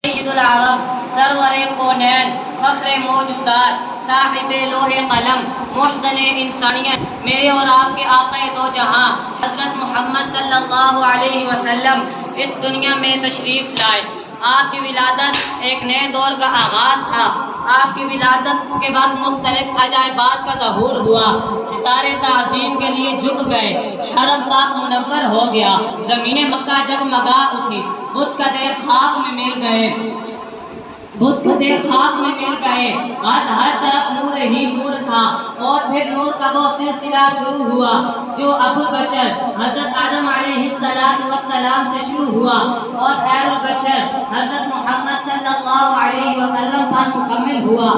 سید العرب، سرور کونین، فخر موجودات، صاحب لوح قلم، محسن انسانیت، میرے اور آپ کے آقا دو جہاں حضرت محمد صلی اللہ علیہ وسلم اس دنیا میں تشریف لائے۔ آپ کی ولادت ایک نئے دور کا آغاز تھا۔ آپ کی ولادت کے بعد مختلف عجائبات کا ظہور ہوا۔ ستارے تعظیم کے لیے جھک گئے، حرم پاک منور ہو گیا، زمین مکہ جگمگا اٹھی، بت قدے خاک میں مل گئے، آج ہر طرف نور ہی نور تھا۔ اور پھر نور کا وہ سلسلہ شروع ہوا جو ابو البشر حضرت آدم علیہ السلام سے شروع ہوا اور خیر البشر حضرت محمد صلی اللہ علیہ وسلم پر مکمل ہوا۔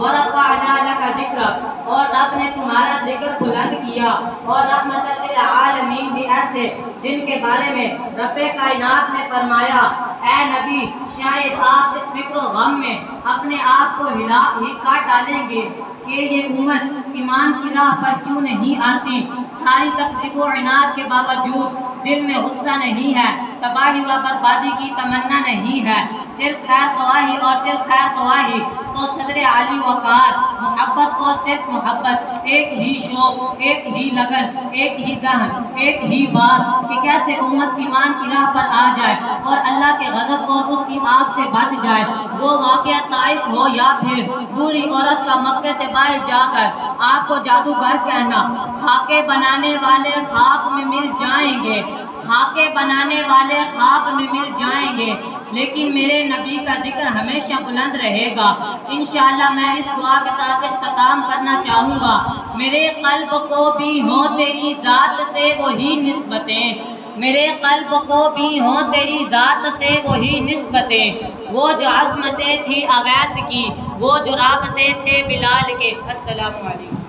وَرَفَعْنَا لَكَ ذِكْرَكَ، اور رب نے تمہارا ذکر بلند کیا۔ اور رحمت للعالمین بھی ایسے جن کے بارے میں رب کائنات نے فرمایا، اے نبی شاید آپ اس فکر و غم میں اپنے آپ کو ہی کاٹ ڈالیں گے کہ یہ امت ایمان کی راہ پر کیوں نہیں آتی۔ ساری تکذیب و عناد کے باوجود دل میں غصہ نہیں ہے، تباہی و بربادی کی تمنا نہیں ہے، صرف خیر خواہی اور صرف خیر خواہی۔ تو صدر عالی وقار، محبت اور صرف محبت، ایک ہی شوق، ایک ہی لگن، ایک ہی دہن، ایک ہی بات کہ کیسے امت ایمان کی راہ پر آ جائے اور اللہ کے غضب اور اس کی آگ سے بچ جائے۔ وہ واقعہ طائف ہو یا پھر بوڑھی عورت کا مکے سے باہر جا کر آپ کو جادوگر کہنا، خاکے بنانے والے خاک میں مل جائیں گے، خاکے بنانے والے خاک میں مل جائیں گے، لیکن میرے نبی کا ذکر ہمیشہ بلند رہے گا۔ انشاءاللہ میں اس دعا کے ساتھ اختتام کرنا چاہوں گا، میرے قلب کو بھی ہوں تیری ذات سے وہی نسبتیں، میرے قلب کو بھی ہوں تیری ذات سے وہی نسبتیں، وہ جو عظمتیں تھی اویس کی، وہ جو رابطے تھے بلال کے۔ السلام علیکم۔